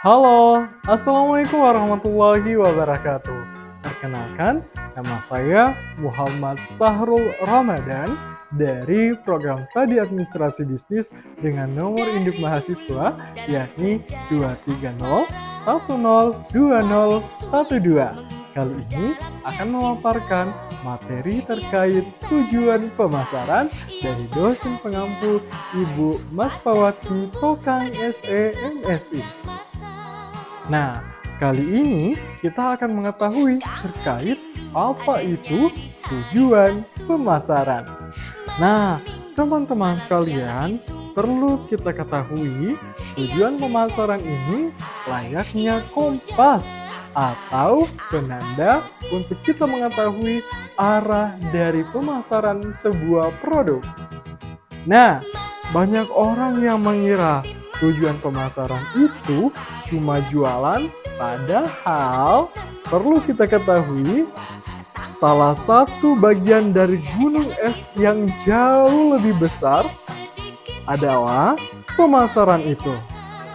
Halo, Assalamualaikum warahmatullahi wabarakatuh. Perkenalkan, nama saya Muhammad Sahrul Ramadan dari program Studi Administrasi Bisnis dengan nomor induk mahasiswa yakni 230102012. Kali ini akan memaparkan materi terkait tujuan pemasaran dari dosen pengampu Ibu Maspawati Tokang SE MSI. Nah, kali ini kita akan mengetahui terkait apa itu tujuan pemasaran. Nah, teman-teman sekalian, perlu kita ketahui tujuan pemasaran ini layaknya kompas atau penanda untuk kita mengetahui arah dari pemasaran sebuah produk. Nah, banyak orang yang mengira tujuan pemasaran itu cuma jualan, padahal perlu kita ketahui salah satu bagian dari gunung es yang jauh lebih besar adalah pemasaran itu.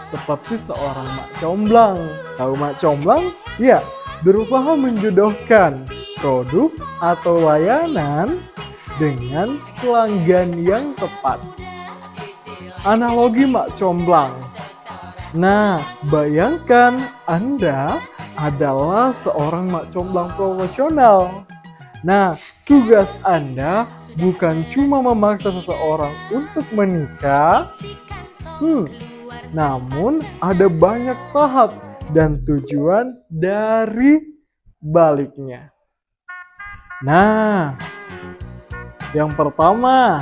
Seperti seorang mak comblang. Tahu mak comblang? Ya, berusaha menjodohkan produk atau layanan dengan pelanggan yang tepat. Analogi mak comblang. Nah, bayangkan Anda adalah seorang mak comblang profesional. Nah, tugas Anda bukan cuma memaksa seseorang untuk menikah, namun ada banyak tahap dan tujuan dari baliknya. Nah, yang pertama,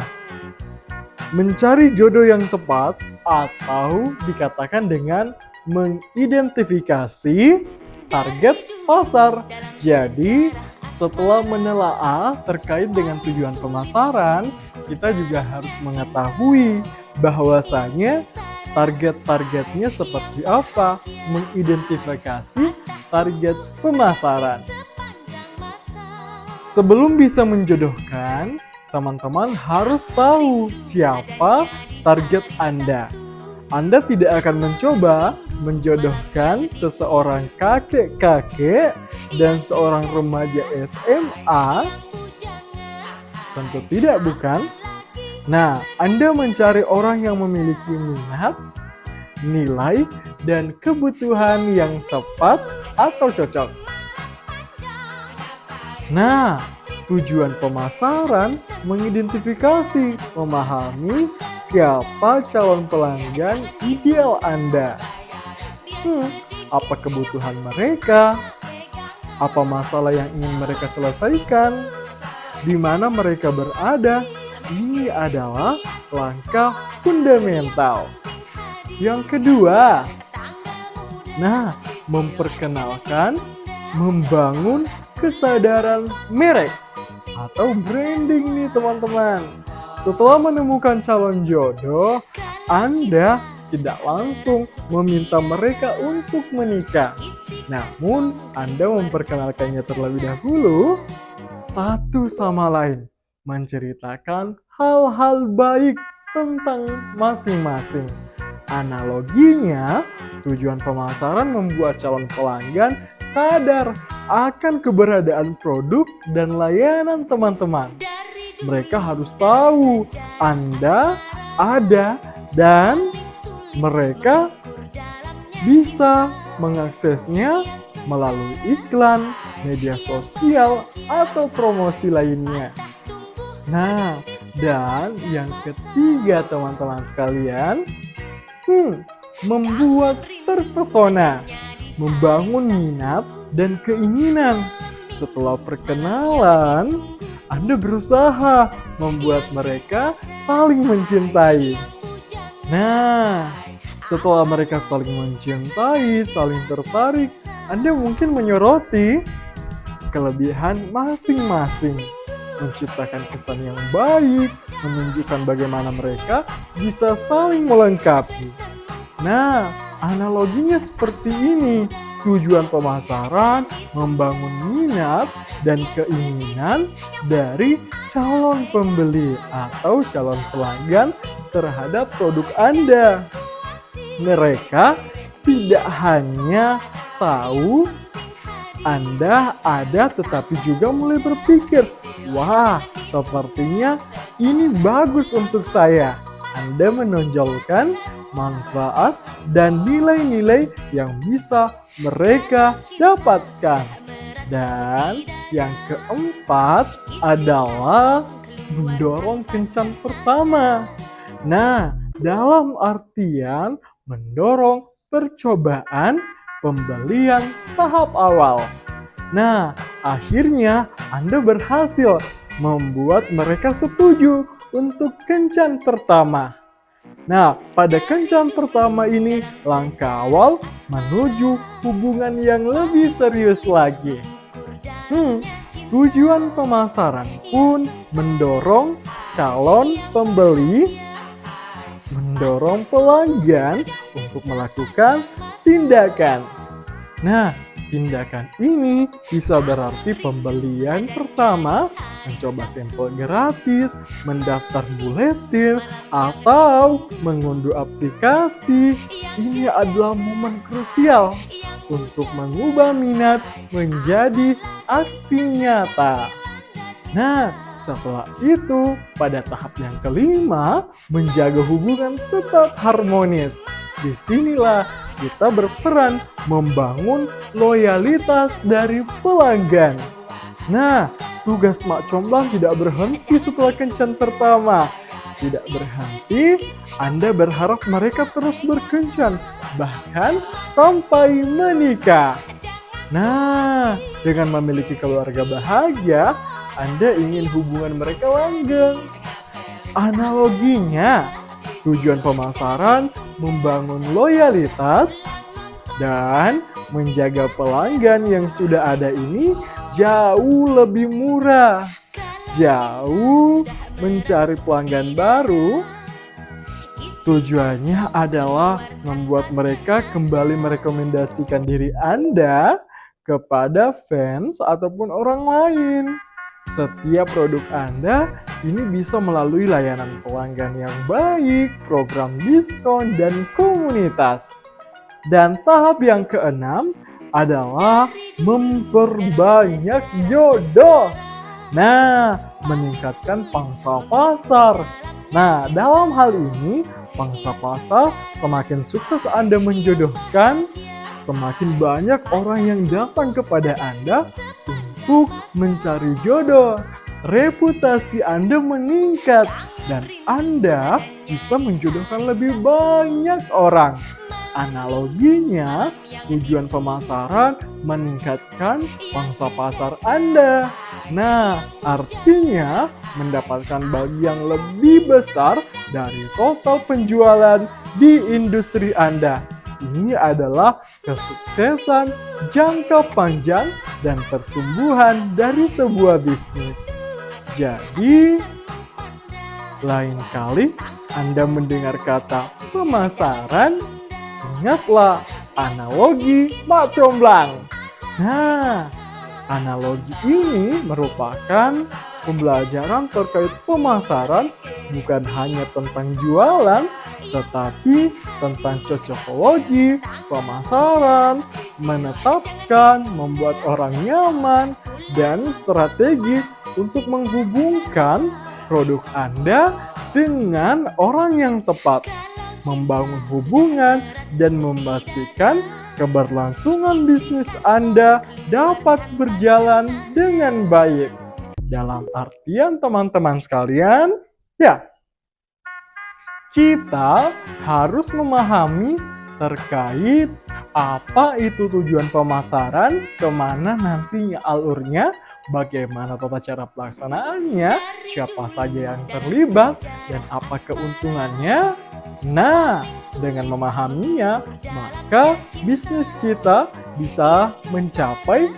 mencari jodoh yang tepat atau dikatakan dengan mengidentifikasi target pasar. Jadi, setelah menelaah terkait dengan tujuan pemasaran, kita juga harus mengetahui bahwasanya target-targetnya seperti apa, mengidentifikasi target pemasaran. Sebelum bisa menjodohkan, teman-teman harus tahu siapa target Anda. Anda tidak akan mencoba menjodohkan seseorang kakek-kakek dan seorang remaja SMA. Tentu tidak, bukan? Nah, Anda mencari orang yang memiliki minat, nilai, dan kebutuhan yang tepat atau cocok. Nah, tujuan pemasaran mengidentifikasi, memahami siapa calon pelanggan ideal Anda. Apa kebutuhan mereka? Apa masalah yang ingin mereka selesaikan? Di mana mereka berada? Ini adalah langkah fundamental. Yang kedua, memperkenalkan, membangun kesadaran merek atau branding nih teman-teman. Setelah menemukan calon jodoh, Anda tidak langsung meminta mereka untuk menikah. Namun, Anda memperkenalkannya terlebih dahulu satu sama lain, menceritakan hal-hal baik tentang masing-masing. Analoginya, tujuan pemasaran membuat calon pelanggan sadar akan keberadaan produk dan layanan teman-teman. Mereka harus tahu Anda ada dan mereka bisa mengaksesnya melalui iklan, media sosial, atau promosi lainnya. Nah, dan yang ketiga teman-teman sekalian, membuat terpesona, membangun minat dan keinginan. Setelah perkenalan, Anda berusaha membuat mereka saling mencintai. Nah, setelah mereka saling mencintai, saling tertarik, Anda mungkin menyoroti kelebihan masing-masing, menciptakan kesan yang baik, menunjukkan bagaimana mereka bisa saling melengkapi. Nah, analoginya seperti ini. Tujuan pemasaran membangun minat dan keinginan dari calon pembeli atau calon pelanggan terhadap produk Anda. Mereka tidak hanya tahu Anda ada, tetapi juga mulai berpikir, wah, sepertinya ini bagus untuk saya. Anda menonjolkan manfaat dan nilai-nilai yang bisa mereka dapatkan. Dan yang keempat adalah mendorong kencan pertama. Nah, dalam artian mendorong percobaan pembelian tahap awal. Nah, akhirnya Anda berhasil membuat mereka setuju untuk kencan pertama. Nah, pada kencan pertama ini langkah awal menuju hubungan yang lebih serius lagi. Tujuan pemasaran pun mendorong calon pembeli, mendorong pelanggan untuk melakukan tindakan. Nah, tindakan ini bisa berarti pembelian pertama, mencoba sampel gratis, mendaftar buletin, atau mengunduh aplikasi. Ini adalah momen krusial untuk mengubah minat menjadi aksi nyata. Nah, setelah itu, pada tahap yang kelima, menjaga hubungan tetap harmonis. Disinilah kita berperan membangun loyalitas dari pelanggan. Nah, tugas Mak Comblang tidak berhenti setelah kencan pertama. Tidak berhenti, Anda berharap mereka terus berkencan, bahkan sampai menikah. Nah, dengan memiliki keluarga bahagia, Anda ingin hubungan mereka langgeng. Analoginya, tujuan pemasaran membangun loyalitas dan menjaga pelanggan yang sudah ada ini jauh lebih murah. Jauh mencari pelanggan baru, tujuannya adalah membuat mereka kembali merekomendasikan diri Anda kepada fans ataupun orang lain. Setiap produk Anda ini bisa melalui layanan pelanggan yang baik, program diskon, dan komunitas. Dan tahap yang keenam adalah memperbanyak jodoh. Nah, meningkatkan pangsa pasar. Nah, dalam hal ini, pangsa pasar semakin sukses Anda menjodohkan, semakin banyak orang yang datang kepada Anda untuk mencari jodoh. Reputasi Anda meningkat dan Anda bisa menjodohkan lebih banyak orang. Analoginya, tujuan pemasaran meningkatkan pangsa pasar Anda. Nah, artinya mendapatkan bagian lebih besar dari total penjualan di industri Anda. Ini adalah kesuksesan jangka panjang dan pertumbuhan dari sebuah bisnis. Jadi, lain kali Anda mendengar kata pemasaran, ingatlah analogi Mak Comblang. Nah, analogi ini merupakan pembelajaran terkait pemasaran bukan hanya tentang jualan, tetapi tentang cocokologi, pemasaran, menetapkan, membuat orang nyaman, dan strategi untuk menghubungkan produk Anda dengan orang yang tepat, membangun hubungan, dan memastikan keberlangsungan bisnis Anda dapat berjalan dengan baik. Dalam artian teman-teman sekalian, ya, kita harus memahami terkait apa itu tujuan pemasaran, kemana nantinya alurnya, bagaimana tata cara pelaksanaannya, siapa saja yang terlibat, dan apa keuntungannya. Nah, dengan memahaminya, maka bisnis kita bisa mencapai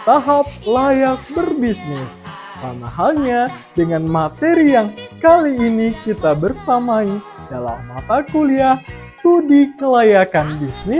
tahap layak berbisnis. Sama halnya dengan materi yang kali ini kita bersamai dalam mata kuliah Studi Kelayakan Bisnis